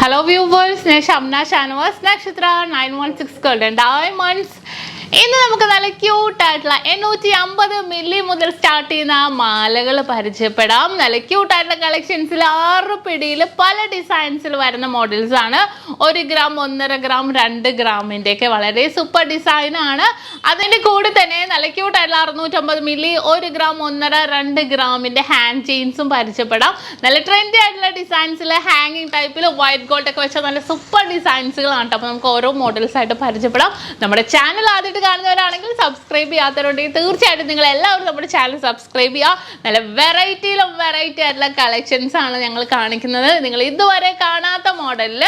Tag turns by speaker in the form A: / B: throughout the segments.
A: Hello viewers, I am SHAMNA Shanwas Nakshatra 916 Golden Diamonds. ഇന്ന് നമുക്ക് നല്ല ക്യൂട്ട് ആയിട്ടുള്ള 850 മില്ലി മുതൽ സ്റ്റാർട്ട് ചെയ്യുന്ന മാലകൾ പരിചയപ്പെടാം. നല്ല ക്യൂട്ട് ആയിട്ടുള്ള കളക്ഷൻസിൽ 6 പിടിയിൽ പല ഡിസൈൻസിൽ വരുന്ന മോഡൽസ് ആണ്. 1 ഗ്രാം 1.5 ഗ്രാം 2 ഗ്രാമിൻ്റെ ഒക്കെ വളരെ സൂപ്പർ ഡിസൈൻ ആണ്. അതിൻ്റെ കൂടെ തന്നെ നല്ല ക്യൂട്ട് ആയിട്ടുള്ള 650 മില്ലി 1 ഗ്രാം 1.5 2 ഗ്രാമിൻ്റെ ഹാൻഡ് ചെയിൻസും പരിചയപ്പെടാം. നല്ല ട്രെൻഡി ആയിട്ടുള്ള ഡിസൈൻസിൽ ഹാങ്ങിങ് ടൈപ്പിൽ വൈറ്റ് ഗോൾഡ് ഒക്കെ വെച്ച നല്ല സൂപ്പർ ഡിസൈൻസുകളാണ്. അപ്പോൾ നമുക്ക് ഓരോ മോഡൽസ് ആയിട്ട് പരിചയപ്പെടാം. നമ്മുടെ ചാനൽ ആദ്യമായിട്ട് കാണുന്നവരാണെങ്കിൽ സബ്സ്ക്രൈബ് ചെയ്യാത്തവരുണ്ടെങ്കിൽ തീർച്ചയായിട്ടും നിങ്ങൾ എല്ലാവരും നമ്മുടെ ചാനൽ സബ്സ്ക്രൈബ് ചെയ്യുക. നല്ല വെറൈറ്റി ആയിട്ടുള്ള കളക്ഷൻസ് ആണ് ഞങ്ങൾ കാണിക്കുന്നത്. നിങ്ങൾ ഇതുവരെ കാണാത്ത മോഡലിൽ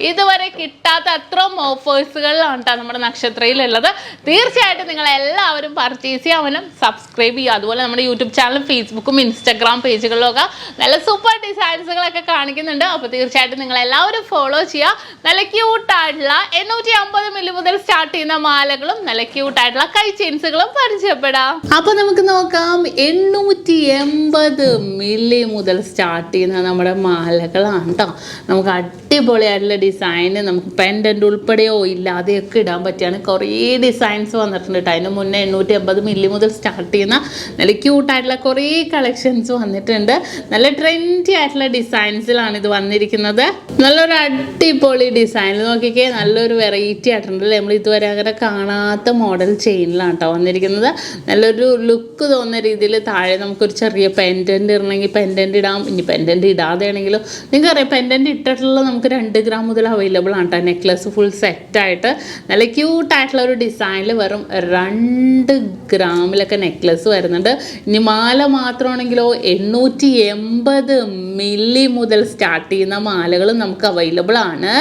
A: ഇതുവരെ കിട്ടാത്ത അത്രയും ഓഫേഴ്സുകളിലാണ് കേട്ടോ നമ്മുടെ നക്ഷത്രയിലുള്ളത്. തീർച്ചയായിട്ടും നിങ്ങൾ എല്ലാവരും പർച്ചേസ് ചെയ്യാനും സബ്സ്ക്രൈബ് ചെയ്യുക. അതുപോലെ നമ്മുടെ യൂട്യൂബ് ചാനലും ഫേസ്ബുക്കും ഇൻസ്റ്റാഗ്രാം പേജുകളിലൊക്കെ നല്ല സൂപ്പർ ഡിസൈൻസുകളൊക്കെ കാണിക്കുന്നുണ്ട്. അപ്പോൾ തീർച്ചയായിട്ടും നിങ്ങൾ എല്ലാവരും ഫോളോ ചെയ്യുക. നല്ല ക്യൂട്ടായിട്ടുള്ള 850 മില്ലി മുതൽ സ്റ്റാർട്ട് ചെയ്യുന്ന മാലകളും നല്ല ക്യൂട്ടായിട്ടുള്ള കൈ ചെയിൻസുകളും പരിചയപ്പെടാം. അപ്പോൾ നമുക്ക് നോക്കാം. 880 മില്ലി മുതൽ സ്റ്റാർട്ട് ചെയ്യുന്ന നമ്മുടെ മാലകളാണ് കേട്ടോ. നമുക്ക് അടിപൊളിയായിട്ടുള്ള ഡിസൈന് നമുക്ക് പെൻഡൻ്റ് ഉൾപ്പെടെയോ ഇല്ലാതെയൊക്കെ ഇടാൻ പറ്റിയാണ്. കുറേ ഡിസൈൻസ് വന്നിട്ടുണ്ട് കേട്ടോ. അതിന് മുന്നേ 880 മില്ലി മുതൽ സ്റ്റാർട്ട് ചെയ്യുന്ന നല്ല ക്യൂട്ടായിട്ടുള്ള കുറേ കളക്ഷൻസ് വന്നിട്ടുണ്ട്. നല്ല ട്രെൻഡി ആയിട്ടുള്ള ഡിസൈൻസിലാണ് ഇത് വന്നിരിക്കുന്നത്. നല്ലൊരു അടിപൊളി ഡിസൈനിൽ നോക്കിക്കേ, നല്ലൊരു വെറൈറ്റി ആയിട്ടുണ്ടല്ലേ. നമ്മൾ ഇതുവരെ അങ്ങനെ കാണാത്ത മോഡൽ ചെയിനിലാണ് കേട്ടോ വന്നിരിക്കുന്നത്. നല്ലൊരു ലുക്ക് തോന്നുന്ന രീതിയിൽ താഴെ നമുക്കൊരു ചെറിയ പെൻഡൻറ്റ് ഇടണമെങ്കിൽ പെൻഡൻറ്റ് ഇടാം. ഇനി പെൻഡൻറ്റ് ഇടാതെ ആണെങ്കിലും നിങ്ങൾക്കറിയാം പെൻഡൻറ്റ് ഇട്ടിട്ടുള്ള നമുക്ക് 2 ഗ്രാം മുതൽ അവൈലബിൾ ആണ് കേട്ടോ. നെക്ലസ് ഫുൾ സെറ്റായിട്ട് നല്ല ക്യൂട്ടായിട്ടുള്ള ഒരു ഡിസൈനിൽ വെറും 2 ഗ്രാമിലൊക്കെ നെക്ലസ് വരുന്നുണ്ട്. ഇനി മാല മാത്രമാണെങ്കിലോ 880 മില്ലി മുതൽ സ്റ്റാർട്ട് ചെയ്യുന്ന മാലകൾ നമുക്ക് അവൈലബിൾ ആണ്.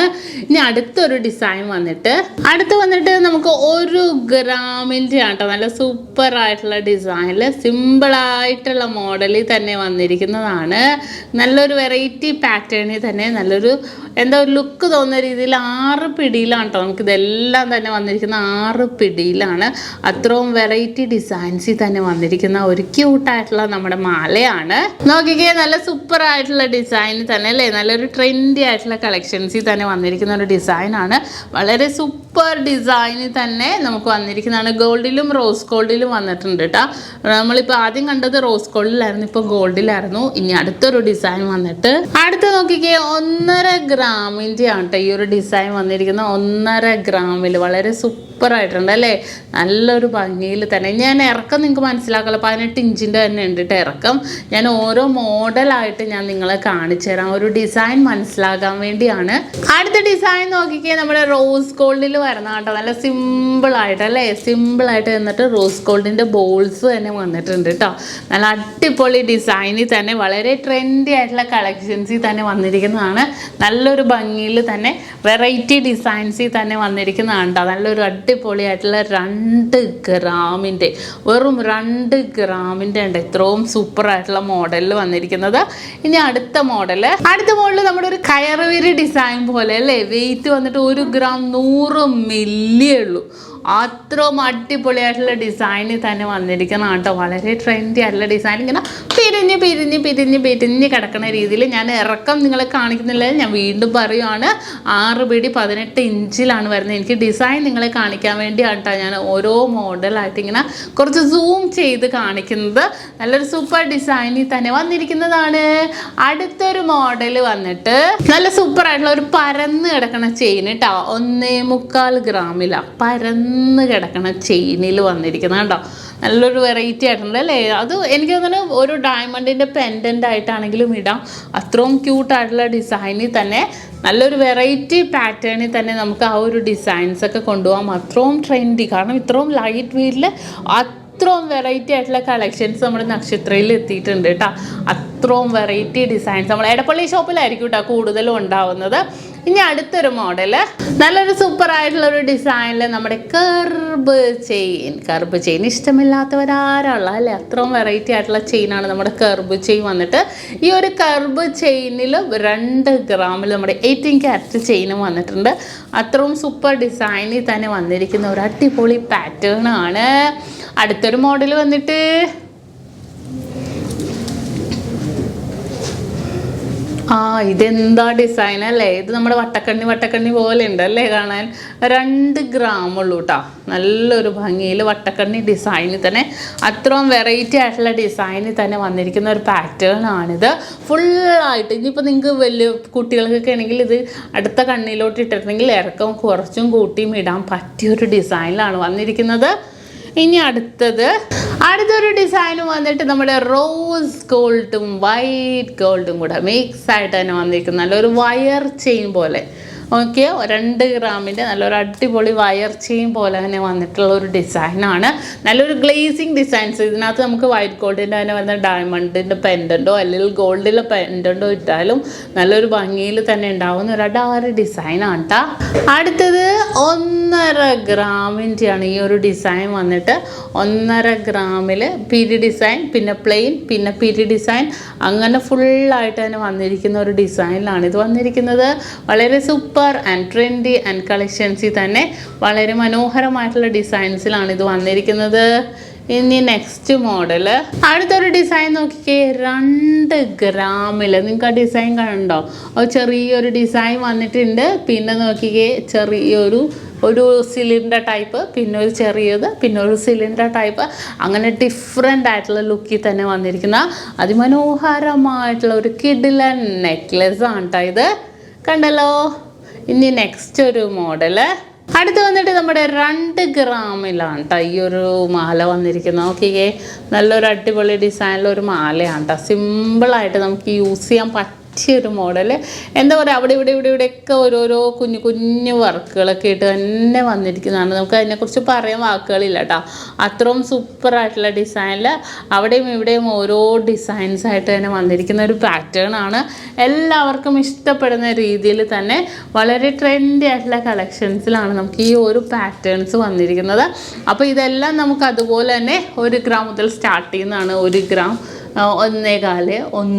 A: ഇനി അടുത്തൊരു ഡിസൈൻ വന്നിട്ട് നമുക്ക് 1 ഗ്രാമിൻ്റെ ആട്ടോ. നല്ല സൂപ്പർ ആയിട്ടുള്ള ഡിസൈനിൽ സിമ്പിളായിട്ടുള്ള മോഡലിൽ തന്നെ വന്നിരിക്കുന്നതാണ്. നല്ലൊരു വെറൈറ്റി പാറ്റേണിൽ തന്നെ നല്ലൊരു എന്താ ഒരു ലുക്ക് തോന്നുന്ന രീതിയിൽ 6 പിടിയിലാണ് കേട്ടോ. നമുക്കിതെല്ലാം തന്നെ വന്നിരിക്കുന്ന 6 പിടിയിലാണ്. അത്രയും വെറൈറ്റി ഡിസൈൻസിൽ തന്നെ വന്നിരിക്കുന്ന ഒരു ക്യൂട്ടായിട്ടുള്ള നമ്മുടെ മാലയാണ്. നോക്കിക്കേ, നല്ല സൂപ്പർ ആയിട്ടുള്ള ഡിസൈൻ തന്നെ അല്ലേ. നല്ലൊരു ട്രെൻഡി ആയിട്ടുള്ള കളക്ഷൻസിൽ തന്നെ വന്നിരിക്കുന്ന ഒരു ഡിസൈനാണ്. വളരെ സൂപ്പർ ഡിസൈനിൽ തന്നെ നമുക്ക് വന്നിരിക്കുന്നതാണ്. ഗോൾഡിലും റോസ് ഗോൾഡിലും വന്നിട്ടുണ്ട് കേട്ടോ. നമ്മളിപ്പോൾ ആദ്യം കണ്ടത് റോസ് ഗോൾഡിലായിരുന്നു, ഇപ്പോൾ ഗോൾഡിലായിരുന്നു. ഇനി അടുത്തൊരു ഡിസൈൻ വന്നിട്ട് അടുത്ത് നോക്കിക്കേ, 1.5 ഗ്രാമിൻ്റെ ആണ് കേട്ടോ ഈ ഒരു ഡിസൈൻ വന്നിരിക്കുന്നത്. 1.5 ഗ്രാമിൽ വളരെ സൂപ്പർ ആയിട്ടുണ്ട് അല്ലേ. നല്ലൊരു ഭംഗിയിൽ തന്നെ. ഞാൻ ഇറക്കം നിങ്ങൾക്ക് മനസ്സിലാക്കല്ലോ, 18 ഇഞ്ചിൻ്റെ തന്നെ ഉണ്ട് കേട്ടോ ഇറക്കം. ഞാൻ ഓരോ മോഡലായിട്ട് ഞാൻ നിങ്ങളെ കാണിച്ചു തരാം, ഒരു ഡിസൈൻ മനസ്സിലാക്കാൻ വേണ്ടിയാണ്. അടുത്ത ഡിസൈൻ നോക്കിക്കേ, നമ്മുടെ റോസ് ഗോൾഡിൽ വരുന്ന കേട്ടോ. നല്ല സിമ്പിളായിട്ട് അല്ലേ, സിമ്പിളായിട്ട് എന്നിട്ട് റോസ് ഗോൾഡിൻ്റെ ബോൾസ് തന്നെ വന്നിട്ടുണ്ട് കേട്ടോ. നല്ല അടിപൊളി ഡിസൈനിൽ തന്നെ വളരെ ട്രെൻഡി ആയിട്ടുള്ള കളക്ഷൻസിൽ തന്നെ വന്നിരിക്കുന്നതാണ്. നല്ലൊരു ഭംഗിയിൽ തന്നെ വെറൈറ്റി ഡിസൈൻസിൽ തന്നെ വന്നിരിക്കുന്നതാണ് കേട്ടോ. നല്ലൊരു അടിപൊളിയായിട്ടുള്ള 2 ഗ്രാമിൻ്റെ വെറും 2 ഗ്രാമിൻ്റെ ഉണ്ട് ഇത്രയും സൂപ്പറായിട്ടുള്ള മോഡലിൽ വന്നിരിക്കുന്നത്. ഇനി അടുത്ത മോഡൽ നമ്മുടെ ഒരു കയറുവിരി ഡിസൈൻ പോലെ അല്ലേ. വെയിറ്റ് വന്നിട്ട് 1 ഗ്രാം 100 മില്ലി ഉള്ളൂ. അത്രയും അടിപൊളിയായിട്ടുള്ള ഡിസൈനിൽ തന്നെ വന്നിരിക്കുന്ന കേട്ടോ. വളരെ ട്രെൻഡി ആയിട്ടുള്ള ഡിസൈൻ. ഇങ്ങനെ പിരിഞ്ഞ് കിടക്കുന്ന രീതിയിൽ ഞാൻ ഇറക്കം നിങ്ങളെ കാണിക്കുന്നില്ല. ഞാൻ വീണ്ടും പറയുകയാണ്, 6 പിടി 18 ഇഞ്ചിലാണ് വരുന്നത്. എനിക്ക് ഡിസൈൻ നിങ്ങളെ കാണിക്കാൻ വേണ്ടിയാണ് കേട്ടോ ഞാൻ ഓരോ മോഡലായിട്ട് ഇങ്ങനെ കുറച്ച് സൂം ചെയ്ത് കാണിക്കുന്നത്. നല്ലൊരു സൂപ്പർ ഡിസൈനിൽ തന്നെ വന്നിരിക്കുന്നതാണ്. അടുത്തൊരു മോഡൽ വന്നിട്ട് നല്ല സൂപ്പർ ആയിട്ടുള്ള ഒരു പരന്ന് കിടക്കുന്ന ചെയിൻ കേട്ടോ. 1.25 ഗ്രാമിലാണ് പരന്ന് കിടക്കണ ചെയിനിൽ വന്നിരിക്കുന്നത് കേട്ടോ. നല്ലൊരു വെറൈറ്റി ആയിട്ടുണ്ട് അല്ലേ. അത് എനിക്ക് തോന്നുന്നു ഒരു ഡയമണ്ടിൻ്റെ പെൻഡൻ്റ് ആയിട്ടാണെങ്കിലും ഇടാം. അത്രയും ക്യൂട്ടായിട്ടുള്ള ഡിസൈനിൽ തന്നെ നല്ലൊരു വെറൈറ്റി പാറ്റേണിൽ തന്നെ നമുക്ക് ആ ഒരു ഡിസൈൻസ് ഒക്കെ കൊണ്ടുപോകാം. അത്രയും ട്രെൻഡി, കാരണം ഇത്രയും ലൈറ്റ് വെയിറ്റിൽ അത്രയും വെറൈറ്റി ആയിട്ടുള്ള കളക്ഷൻസ് നമ്മുടെ നക്ഷത്രയിൽ എത്തിയിട്ടുണ്ട് കേട്ടോ. അത്രയും വെറൈറ്റി ഡിസൈൻസ് നമ്മൾ എടപ്പള്ളി ഷോപ്പിലായിരിക്കും കേട്ടോ കൂടുതലും ഉണ്ടാവുന്നത്. ഇനി അടുത്തൊരു മോഡൽ നല്ലൊരു സൂപ്പർ ആയിട്ടുള്ള ഒരു ഡിസൈനിൽ നമ്മുടെ കർബ് ചെയിൻ ഇഷ്ടമില്ലാത്തവരാരുള്ള അല്ലേ. അത്രയും വെറൈറ്റി ആയിട്ടുള്ള ചെയിനാണ് നമ്മുടെ കർബ് ചെയിൻ വന്നിട്ട്. ഈ ഒരു കർബ് ചെയിനിൽ 2 ഗ്രാമിൽ നമ്മുടെ 18 ക്യാരറ്റ് ചെയിനും വന്നിട്ടുണ്ട്. അത്രയും സൂപ്പർ ഡിസൈനിൽ തന്നെ വന്നിരിക്കുന്ന ഒരു അടിപൊളി പാറ്റേൺ ആണ്. അടുത്തൊരു മോഡൽ വന്നിട്ട് ആ ഇതെന്താ ഡിസൈൻ അല്ലേ, ഇത് നമ്മുടെ വട്ടക്കണ്ണി പോലെ ഉണ്ടല്ലേ കാണാൻ. 2 gram ഉള്ളൂ കേട്ടോ. നല്ലൊരു ഭംഗിയിൽ വട്ടക്കണ്ണി ഡിസൈനിൽ തന്നെ അത്രയും വെറൈറ്റി ആയിട്ടുള്ള ഡിസൈനിൽ തന്നെ വന്നിരിക്കുന്ന ഒരു പാറ്റേൺ ആണിത്. ഫുള്ളായിട്ട് ഇനിയിപ്പോൾ നിങ്ങൾക്ക് വലിയ കുട്ടികൾക്കൊക്കെ ആണെങ്കിൽ ഇത് അടുത്ത കണ്ണിലോട്ട് ഇട്ടിട്ടുണ്ടെങ്കിൽ ഇറക്കം കുറച്ചും കൂട്ടിയും ഇടാൻ പറ്റിയൊരു ഡിസൈനിലാണ് വന്നിരിക്കുന്നത്. ഇനി അടുത്തൊരു ഡിസൈൻ വന്നിട്ട് നമ്മുടെ റോസ് ഗോൾഡും വൈറ്റ് ഗോൾഡും കൂടെ മിക്സ് ആയിട്ട് തന്നെ വന്നിരിക്കുന്ന നല്ലൊരു വയർ ചെയിൻ പോലെ. ഓക്കെ, 2 ഗ്രാമിൻ്റെ നല്ലൊരു അടിപൊളി വയർ ചെയിൻ പോലെ തന്നെ വന്നിട്ടുള്ള ഒരു ഡിസൈനാണ്. നല്ലൊരു ഗ്ലേസിങ് ഡിസൈൻസ്. ഇതിനകത്ത് നമുക്ക് വൈറ്റ് ഗോൾഡിൻ്റെ തന്നെ വന്ന ഡയമണ്ടിൻ്റെ പെൻഡൻറ്റോ അല്ലെങ്കിൽ ഗോൾഡിലെ പെൻഡൻറ്റോ ഇട്ടാലും നല്ലൊരു ഭംഗിയിൽ തന്നെ ഉണ്ടാവുന്ന ഒരു അടാറ് ഡിസൈനാണ് കേട്ടോ. അടുത്തത് 1.5 ഗ്രാമിൻ്റെയാണ് ഈ ഒരു ഡിസൈൻ വന്നിട്ട്. 1.5 ഗ്രാമിൽ പിരി ഡിസൈൻ, പിന്നെ പ്ലെയിൻ, പിന്നെ പിരി ഡിസൈൻ, അങ്ങനെ ഫുള്ളായിട്ട് തന്നെ വന്നിരിക്കുന്ന ഒരു ഡിസൈനിലാണ് ഇത് വന്നിരിക്കുന്നത്. വളരെ സൂപ്പർ ആൻഡ് ട്രെൻഡി ആൻഡ് കളക്ഷൻസിൽ തന്നെ വളരെ മനോഹരമായിട്ടുള്ള ഡിസൈൻസിലാണ് ഇത് വന്നിരിക്കുന്നത്. ഇനി നെക്സ്റ്റ് മോഡൽ, അടുത്തൊരു ഡിസൈൻ നോക്കിക്കേ. 2 ഗ്രാമിൽ നിങ്ങൾക്ക് ആ ഡിസൈൻ കണ്ടോ? ചെറിയൊരു ഡിസൈൻ വന്നിട്ടുണ്ട്. പിന്നെ നോക്കിക്കേ, ഒരു സിലിണ്ടർ ടൈപ്പ്, പിന്നെ ഒരു ചെറിയത്, പിന്നെ ഒരു സിലിണ്ടർ ടൈപ്പ്, അങ്ങനെ ഡിഫറെൻ്റ് ആയിട്ടുള്ള ലുക്കിൽ തന്നെ വന്നിരിക്കുന്ന അതിമനോഹരമായിട്ടുള്ള ഒരു കിഡിലൻ നെക്ലെസ് ആണ് കേട്ടോ ഇത്. കണ്ടല്ലോ. ഇനി നെക്സ്റ്റ് ഒരു മോഡല്, അടുത്ത് വന്നിട്ട് നമ്മുടെ 2 ഗ്രാമിലാണ് കേട്ടോ ഈ ഒരു മാല വന്നിരിക്കുന്നത്. നോക്കിയേ, നല്ലൊരു അടിപൊളി ഡിസൈനിലൊരു മാലയാണ് കേട്ടോ. സിമ്പിളായിട്ട് നമുക്ക് യൂസ് ചെയ്യാൻ പറ്റിയൊരു മോഡൽ. എന്താ പറയുക, ഇവിടെയൊക്കെ ഓരോരോ കുഞ്ഞു വർക്കുകളൊക്കെ ഇട്ട് തന്നെ വന്നിരിക്കുന്നതാണ്. നമുക്ക് അതിനെക്കുറിച്ച് പറയാൻ വാക്കുകളില്ല കേട്ടോ. അത്രയും സൂപ്പറായിട്ടുള്ള ഡിസൈനിൽ അവിടെയും ഇവിടെയും ഓരോ ഡിസൈൻസ് ആയിട്ട് തന്നെ വന്നിരിക്കുന്ന ഒരു പാറ്റേൺ ആണ്. എല്ലാവർക്കും ഇഷ്ടപ്പെടുന്ന രീതിയിൽ തന്നെ വളരെ ട്രെൻഡി ആയിട്ടുള്ള കളക്ഷൻസിലാണ് നമുക്ക് ഈ ഒരു പാറ്റേൺസ് വന്നിരിക്കുന്നത്. അപ്പോൾ ഇതെല്ലാം നമുക്ക് അതുപോലെ തന്നെ 1 ഗ്രാം മുതൽ സ്റ്റാർട്ട് ചെയ്യുന്നതാണ്. 1 ഗ്രാം, 1.25, 1,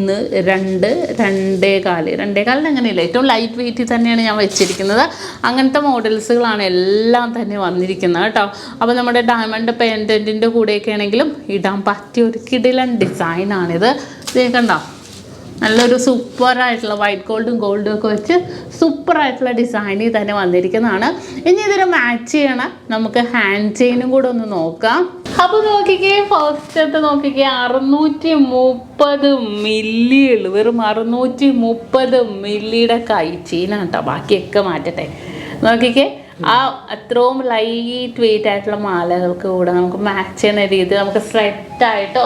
A: 2, 2.25 അങ്ങനെയില്ല. ഏറ്റവും ലൈറ്റ് വെയിറ്റിൽ തന്നെയാണ് ഞാൻ വെച്ചിരിക്കുന്നത്. അങ്ങനത്തെ മോഡൽസുകളാണ് എല്ലാം തന്നെ വന്നിരിക്കുന്നത് കേട്ടോ. അപ്പോൾ നമ്മുടെ ഡയമണ്ട് പെൻഡൻറ്റിൻ്റെ കൂടെയൊക്കെ ആണെങ്കിലും ഇടാൻ പറ്റിയ ഒരു കിടിലൻ ഡിസൈനാണിത്. ഇത് കണ്ടോ, നല്ലൊരു സൂപ്പറായിട്ടുള്ള വൈറ്റ് ഗോൾഡും ഒക്കെ വെച്ച് സൂപ്പറായിട്ടുള്ള ഡിസൈനിൽ തന്നെ വന്നിരിക്കുന്നതാണ്. ഇനി ഇതിന് മാച്ച് ചെയ്യണം നമുക്ക് ഹാൻഡ് ചെയിനും കൂടെ ഒന്ന് നോക്കാം. അപ്പോൾ നോക്കിക്കേ, ഫസ്റ്റ് നോക്കിക്കേ, 630 മില്ലി ഉള്ളു. വെറും 630 മില്ലിയുടെ കൈ ചെയിനാണ് കേട്ടോ. ബാക്കിയൊക്കെ മാറ്റട്ടെ. നോക്കിക്കേ, ആ അത്രയും ലൈറ്റ് വെയിറ്റ് ആയിട്ടുള്ള മാലകൾക്ക് കൂടെ നമുക്ക് മാച്ച് ചെയ്യുന്ന രീതി നമുക്ക് സ്ട്രെറ്റായിട്ടോ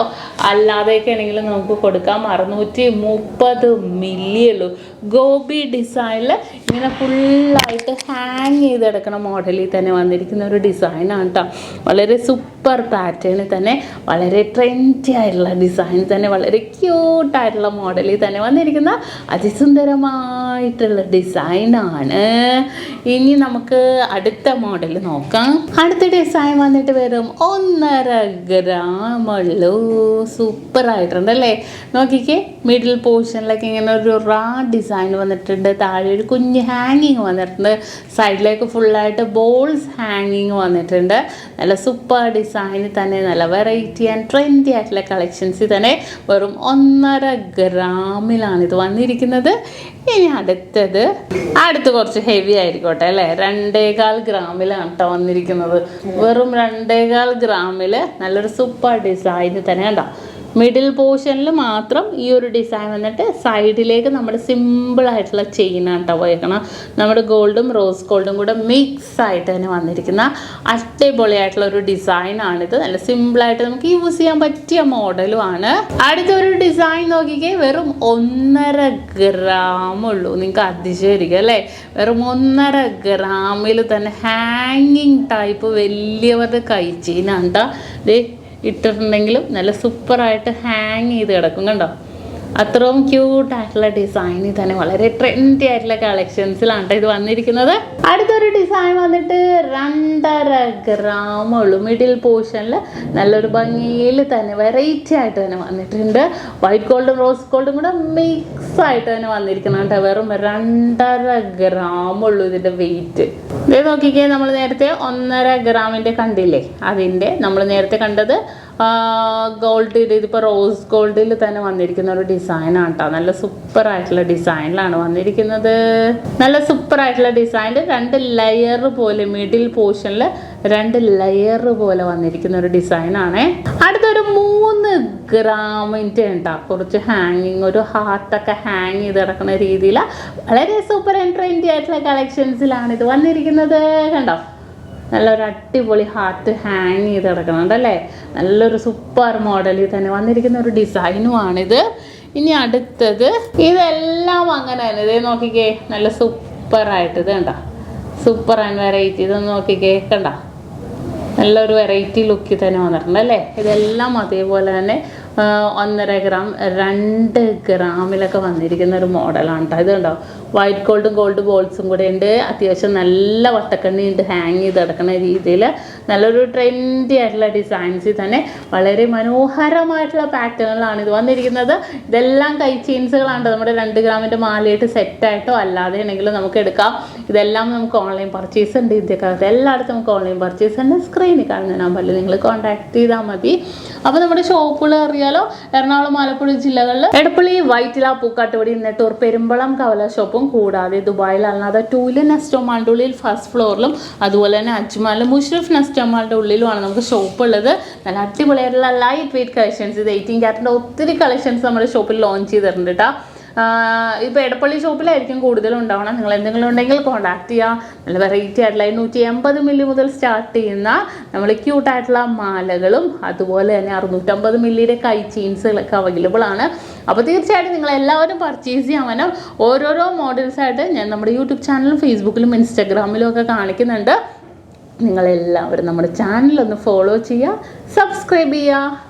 A: അല്ലാതെയൊക്കെ ആണെങ്കിലും നമുക്ക് കൊടുക്കാം. 630 മില്ലി ഉള്ളൂ. ഗോപി ഡിസൈനിൽ ഇങ്ങനെ ഫുള്ളായിട്ട് ഹാങ് ചെയ്തെടുക്കുന്ന മോഡലിൽ തന്നെ വന്നിരിക്കുന്ന ഒരു ഡിസൈനാണ് കേട്ടോ. വളരെ സൂപ്പർ പാറ്റേണിൽ തന്നെ വളരെ ട്രെൻഡി ആയിട്ടുള്ള ഡിസൈൻ തന്നെ വളരെ ക്യൂട്ടായിട്ടുള്ള മോഡലിൽ തന്നെ വന്നിരിക്കുന്ന അതിസുന്ദരമായിട്ടുള്ള ഡിസൈനാണ്. ഇനി നമുക്ക് അടുത്ത മോഡൽ നോക്കാം. അടുത്ത ഡിസൈൻ വന്നിട്ട് വെറും 1.5 ഗ്രാം ഉള്ളൂ. സൂപ്പറായിട്ടുണ്ടല്ലേ. നോക്കിക്കേ, മിഡിൽ പോർഷനിലൊക്കെ ഇങ്ങനെ ഒരു റാ ഡിസൈൻ വന്നിട്ടുണ്ട്. താഴെ ഒരു കുഞ്ഞ് ഹാങ്ങിങ് വന്നിട്ടുണ്ട്. സൈഡിലേക്ക് ഫുള്ളായിട്ട് ബോൾസ് ഹാങ്ങിങ് വന്നിട്ടുണ്ട്. നല്ല സൂപ്പർ ഡിസൈനിൽ തന്നെ നല്ല വെറൈറ്റി ആൻഡ് ട്രെൻഡി ആയിട്ടുള്ള കളക്ഷൻസിൽ തന്നെ വെറും 1.5 ഗ്രാമിലാണ് ഇത് വന്നിരിക്കുന്നത്. ഇനി അടുത്ത് കുറച്ച് ഹെവി ആയിരിക്കോട്ടെ അല്ലേ. 2.25 ഗ്രാമിലാണ് കേട്ടോ വന്നിരിക്കുന്നത്. വെറും 2.25 ഗ്രാമിൽ നല്ലൊരു സൂപ്പർ ഡിസൈൻ തന്നെ കണ്ടോ. മിഡിൽ പോർഷനിൽ മാത്രം ഈ ഒരു ഡിസൈൻ വന്നിട്ട് സൈഡിലേക്ക് നമ്മുടെ സിമ്പിളായിട്ടുള്ള ചെയിനാണ് കേട്ടോ പോയേക്കണം. നമ്മുടെ ഗോൾഡും റോസ് ഗോൾഡും കൂടെ മിക്സ് ആയിട്ട് തന്നെ വന്നിരിക്കുന്ന അടിപൊളിയായിട്ടുള്ള ഒരു ഡിസൈനാണിത്. നല്ല സിമ്പിളായിട്ട് നമുക്ക് യൂസ് ചെയ്യാൻ പറ്റിയ മോഡലുമാണ്. അടുത്തൊരു ഡിസൈൻ നോക്കിക്കേ, വെറും 1.5 ഗ്രാം ഉള്ളൂ. നിങ്ങൾക്ക് അതിശയായിരിക്കും അല്ലേ. വെറും 1.5 ഗ്രാമിൽ തന്നെ ഹാങ്ങിങ് ടൈപ്പ് വലിയവരുടെ കൈ ചെയിനാണ് കേട്ടോ. ഇട്ടിട്ടുണ്ടെങ്കിലും നല്ല സൂപ്പറായിട്ട് ഹാങ് ചെയ്ത് കിടക്കും കണ്ടോ. അത്രയും ക്യൂട്ടായിട്ടുള്ള ഡിസൈനിൽ തന്നെ വളരെ ട്രെൻഡി ആയിട്ടുള്ള കളക്ഷൻസിലാണ് ഇത് വന്നിരിക്കുന്നത്. അടുത്തൊരു ഡിസൈൻ വന്നിട്ട് 2.5 ഗ്രാം ഉള്ളൂ. മിഡിൽ പോർഷനിൽ നല്ലൊരു ഭംഗിയിൽ തന്നെ വെറൈറ്റി ആയിട്ട് തന്നെ വന്നിട്ടുണ്ട്. വൈറ്റ് ഗോൾഡും റോസ് ഗോൾഡും കൂടെ മിക്സ് ആയിട്ട് തന്നെ വന്നിരിക്കുന്നുണ്ട്. വെറും 2.5 ഗ്രാം ഉള്ളൂ ഇതിൻ്റെ വെയിറ്റ്. ഇത് നോക്കിക്കേ, നമ്മൾ നേരത്തെ 1.5 ഗ്രാമിൻ്റെ കണ്ടില്ലേ, അതിൻ്റെ നമ്മൾ നേരത്തെ കണ്ടത് ഗോൾഡിൽ, ഇതിപ്പോൾ റോസ് ഗോൾഡിൽ തന്നെ വന്നിരിക്കുന്ന ഒരു ഡിസൈനാണ് കേട്ടോ. നല്ല സൂപ്പറായിട്ടുള്ള ഡിസൈനിലാണ് വന്നിരിക്കുന്നത്. നല്ല സൂപ്പറായിട്ടുള്ള ഡിസൈനിൽ 2 ലെയർ പോലെ, മിഡിൽ പോർഷനിൽ 2 ലെയർ പോലെ വന്നിരിക്കുന്ന ഒരു ഡിസൈനാണ്. അടുത്തൊരു 3 ഗ്രാമിൻ്റെ ഉണ്ടാ, കുറച്ച് ഹാങ്ങിങ്, ഒരു ഹാർട്ടൊക്കെ ഹാങ് ചെയ്ത് കിടക്കുന്ന രീതിയിൽ വളരെ സൂപ്പർ ആൻഡ് ട്രെൻഡി ആയിട്ടുള്ള കളക്ഷൻസിലാണ് ഇത് വന്നിരിക്കുന്നത്. കണ്ടോ, നല്ലൊരു അടിപൊളി ഹാർട്ട് ഹാങ് ചെയ്ത് കിടക്കുന്നുണ്ടല്ലേ. നല്ലൊരു സൂപ്പർ മോഡലിൽ തന്നെ വന്നിരിക്കുന്ന ഒരു ഡിസൈനുമാണിത്. ഇനി അടുത്തത് ഇതെല്ലാം അങ്ങനെ തന്നെ, ഇതേ നോക്കിക്കേ, നല്ല സൂപ്പറായിട്ട് ഇത് കണ്ട, സൂപ്പർ ആൻഡ് വെറൈറ്റി. ഇതൊന്ന് നോക്കിക്കേ, കണ്ട, നല്ലൊരു വെറൈറ്റി ലുക്കിൽ തന്നെ വന്നിട്ടുണ്ട് അല്ലേ. ഇതെല്ലാം അതേപോലെ തന്നെ 1.5 ഗ്രാം 2 ഗ്രാമിലൊക്കെ വന്നിരിക്കുന്ന ഒരു മോഡലാണ് കേട്ടോ. ഇത് കണ്ടോ, വൈറ്റ് ഗോൾഡും ഗോൾഡ് ബോൾസും കൂടെ ഉണ്ട്. അത്യാവശ്യം നല്ല വട്ടക്കണ്ണി ഉണ്ട്, ഹാങ് ചെയ്ത് കിടക്കുന്ന രീതിയിൽ നല്ലൊരു ട്രെൻഡി ആയിട്ടുള്ള ഡിസൈൻസിൽ തന്നെ വളരെ മനോഹരമായിട്ടുള്ള പാറ്റേണിലാണ് ഇത് വന്നിരിക്കുന്നത്. ഇതെല്ലാം കൈ ചെയിൻസുകളാണ്. നമ്മുടെ 2 ഗ്രാമിൻ്റെ മാലയായിട്ട് സെറ്റായിട്ടോ അല്ലാതെ ആണെങ്കിലും നമുക്ക് എടുക്കാം. ഇതെല്ലാം നമുക്ക് ഓൺലൈൻ പർച്ചേസ് ഉണ്ട്. ഇന്ത്യക്കാർക്ക് എല്ലായിടത്തും നമുക്ക് ഓൺലൈൻ പർച്ചേസ് ഉണ്ട്. സ്ക്രീനിൽ കാണുന്ന നമ്പറിൽ നിങ്ങൾ കോൺടാക്ട് ചെയ്താൽ മതി. അപ്പോൾ നമ്മുടെ ഷോപ്പുകൾ അറിയാലോ, എറണാകുളം, ആലപ്പുഴ ജില്ലകളിൽ എടപ്പള്ളി, വൈറ്റില, പൂക്കാട്ടുപടി, നെട്ടൂർ, പെരുമ്പളം, കവല ഷോപ്പും കൂടാതെ ദുബായിൽ അല്ലാതെ ടൂല് നെസ്റ്റോമാളുടെ ഉള്ളിൽ ഫസ്റ്റ് ഫ്ലോറിലും അതുപോലെ തന്നെ അജ്മാലിലും മുഷ്റഫ് നെസ്റ്റോമാളുടെ ഉള്ളിലുമാണ് നമുക്ക് ഷോപ്പ് ഉള്ളത്. നല്ല അടിപൊളിയായിട്ടുള്ള ലൈറ്റ് വെയിറ്റ് കളക്ഷൻസ്, ഇത് 18 ക്യാരറ്റിൻ്റെ ഒത്തിരി കളക്ഷൻസ് നമ്മുടെ ഷോപ്പിൽ ലോഞ്ച് ചെയ്തിട്ടുണ്ട് കേട്ടോ. ഇപ്പോൾ എടപ്പള്ളി ഷോപ്പിലായിരിക്കും കൂടുതലും ഉണ്ടാവണം. നിങ്ങൾ എന്തെങ്കിലും ഉണ്ടെങ്കിൽ കോൺടാക്ട് ചെയ്യുക. നല്ല വെറൈറ്റി ആയിട്ടുള്ള 180 മില്ലി മുതൽ സ്റ്റാർട്ട് ചെയ്യുന്ന നമ്മൾ ക്യൂട്ടായിട്ടുള്ള മാലകളും അതുപോലെ തന്നെ 650 മില്ലിയുടെ കൈ ചെയിൻസുകളൊക്കെ അവൈലബിൾ ആണ്. അപ്പോൾ തീർച്ചയായിട്ടും നിങ്ങൾ എല്ലാവരും പർച്ചേസ് ചെയ്യാൻ ഓരോരോ മോഡൽസായിട്ട് ഞാൻ നമ്മുടെ യൂട്യൂബ് ചാനലും ഫേസ്ബുക്കിലും ഇൻസ്റ്റാഗ്രാമിലും ഒക്കെ കാണിക്കുന്നുണ്ട്. നിങ്ങളെല്ലാവരും നമ്മുടെ ചാനലൊന്ന് ഫോളോ ചെയ്യുക, സബ്സ്ക്രൈബ് ചെയ്യുക.